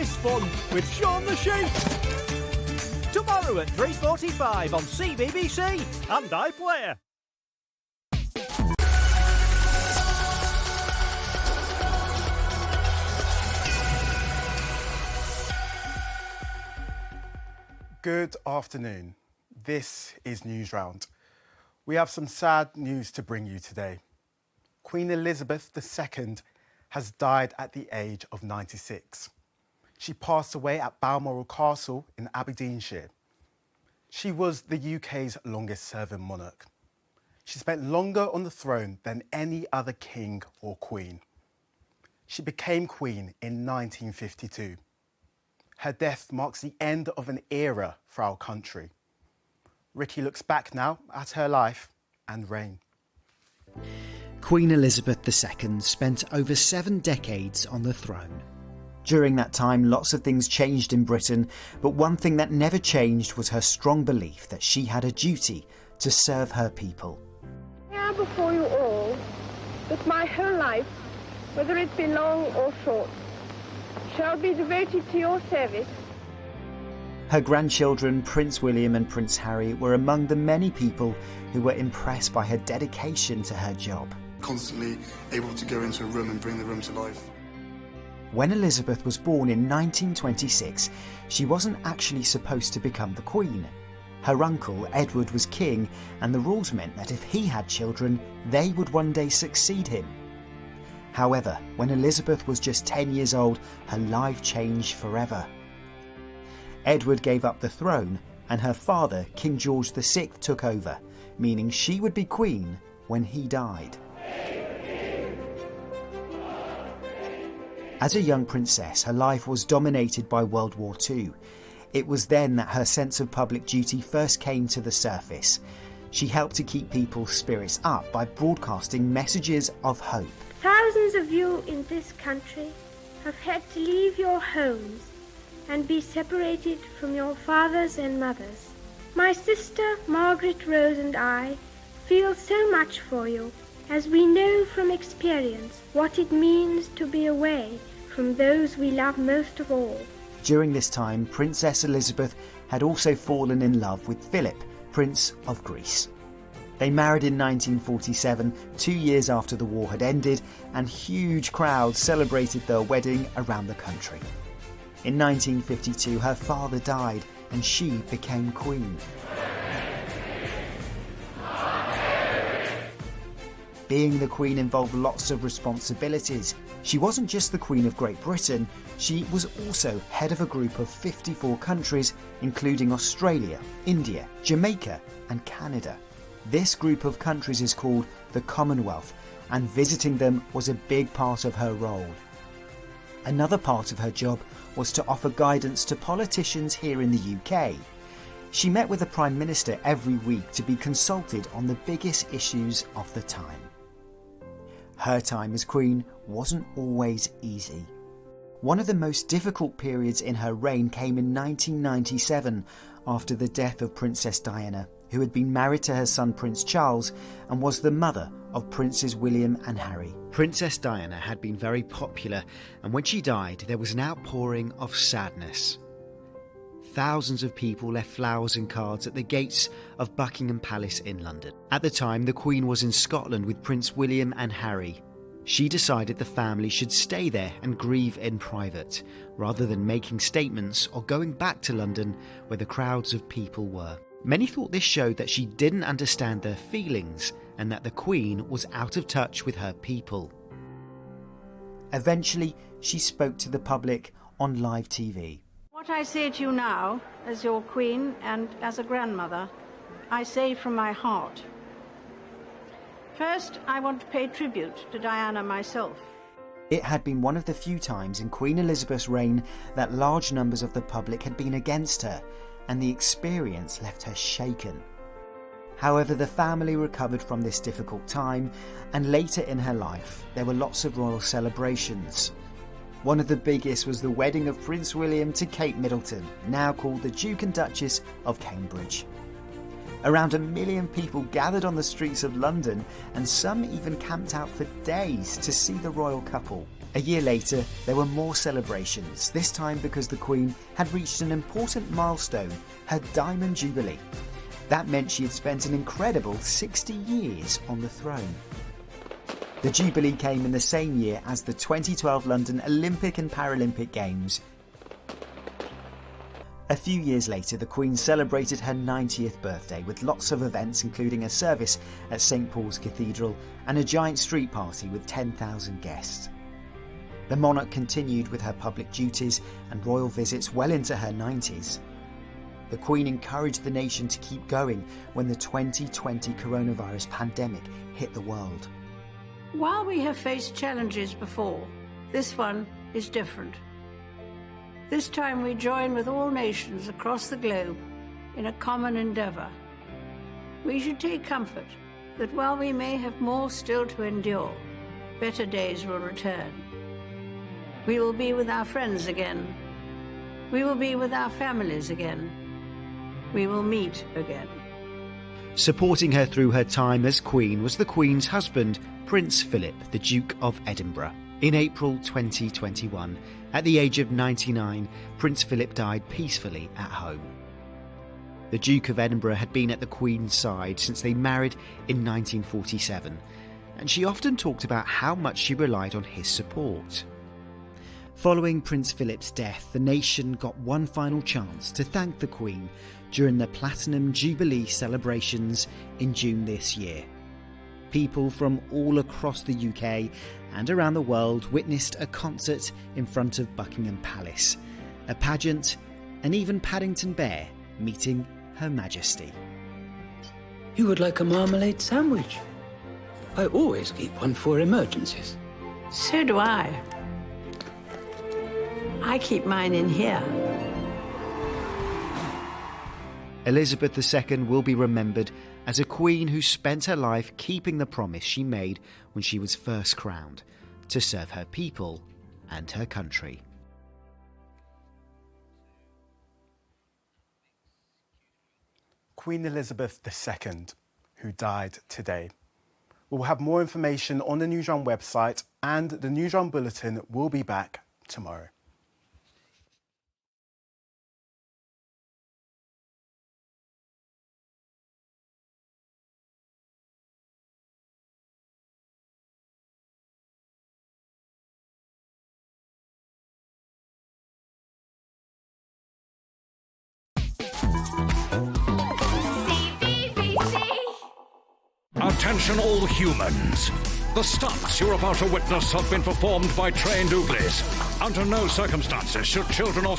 is fun with Shaun the Sheep. Tomorrow at 3:45 on CBBC and iPlayer. Good afternoon. This is News Round. We have some sad news to bring you today. Queen Elizabeth II has died at the age of 96. She passed away at Balmoral Castle in Aberdeenshire. She was the UK's longest-serving monarch. She spent longer on the throne than any other king or queen. She became queen in 1952. Her death marks the end of an era for our country. Ricky looks back now at her life and reign. Queen Elizabeth II spent over 7 decades on the throne. During that time, lots of things changed in Britain, but one thing that never changed was her strong belief that she had a duty to serve her people. I am before you all that my whole life, whether it be long or short, shall be devoted to your service. Her grandchildren, Prince William and Prince Harry, were among the many people who were impressed by her dedication to her job. Constantly able to go into a room and bring the room to life. When Elizabeth was born in 1926, she wasn't actually supposed to become the Queen. Her uncle, Edward, was king, and the rules meant that if he had children, they would one day succeed him. However, when Elizabeth was just 10 years old, her life changed forever. Edward gave up the throne, and her father, King George VI, took over, meaning she would be Queen when he died. As a young princess, her life was dominated by World War II. It was then that her sense of public duty first came to the surface. She helped to keep people's spirits up by broadcasting messages of hope. Thousands of you in this country have had to leave your homes and be separated from your fathers and mothers. My sister Margaret Rose and I feel so much for you, as we know from experience what it means to be away from those we love most of all. During this time, Princess Elizabeth had also fallen in love with Philip, Prince of Greece. They married in 1947, 2 years after the war had ended, and huge crowds celebrated their wedding around the country. In 1952, her father died and she became queen. Being the Queen involved lots of responsibilities. She wasn't just the Queen of Great Britain, she was also head of a group of 54 countries, including Australia, India, Jamaica and Canada. This group of countries is called the Commonwealth, and visiting them was a big part of her role. Another part of her job was to offer guidance to politicians here in the UK. She met with the Prime Minister every week to be consulted on the biggest issues of the time. Her time as Queen wasn't always easy. One of the most difficult periods in her reign came in 1997 after the death of Princess Diana, who had been married to her son Prince Charles and was the mother of Princes William and Harry. Princess Diana had been very popular, and when she died there was an outpouring of sadness. Thousands of people left flowers and cards at the gates of Buckingham Palace in London. At the time, the Queen was in Scotland with Prince William and Harry. She decided the family should stay there and grieve in private, rather than making statements or going back to London where the crowds of people were. Many thought this showed that she didn't understand their feelings and that the Queen was out of touch with her people. Eventually, she spoke to the public on live TV. What I say to you now, as your Queen and as a grandmother, I say from my heart. First, I want to pay tribute to Diana myself. It had been one of the few times in Queen Elizabeth's reign that large numbers of the public had been against her, and the experience left her shaken. However, the family recovered from this difficult time, and later in her life, there were lots of royal celebrations. One of the biggest was the wedding of Prince William to Kate Middleton, now called the Duke and Duchess of Cambridge. Around 1 million people gathered on the streets of London, and some even camped out for days to see the royal couple. A year later, there were more celebrations, this time because the Queen had reached an important milestone, her Diamond Jubilee. That meant she had spent an incredible 60 years on the throne. The Jubilee came in the same year as the 2012 London Olympic and Paralympic Games. A few years later, the Queen celebrated her 90th birthday with lots of events, including a service at St Paul's Cathedral and a giant street party with 10,000 guests. The monarch continued with her public duties and royal visits well into her 90s. The Queen encouraged the nation to keep going when the 2020 coronavirus pandemic hit the world. While we have faced challenges before, this one is different. This time we join with all nations across the globe in a common endeavour. We should take comfort that while we may have more still to endure, better days will return. We will be with our friends again. We will be with our families again. We will meet again. Supporting her through her time as Queen was the Queen's husband, Prince Philip, the Duke of Edinburgh. In April 2021, at the age of 99, Prince Philip died peacefully at home. The Duke of Edinburgh had been at the Queen's side since they married in 1947, and she often talked about how much she relied on his support. Following Prince Philip's death, the nation got one final chance to thank the Queen during the Platinum Jubilee celebrations in June this year. People from all across the UK and around the world witnessed a concert in front of Buckingham Palace, a pageant, and even Paddington Bear meeting Her Majesty. You would like a marmalade sandwich? I always keep one for emergencies. So do I. I keep mine in here. Elizabeth II will be remembered as a queen who spent her life keeping the promise she made when she was first crowned, to serve her people and her country. Queen Elizabeth II, who died today. We'll have more information on the Newsround website, and the Newsround Bulletin will be back tomorrow. Attention all humans. The stunts you're about to witness have been performed by trained ooglies. Under no circumstances should children or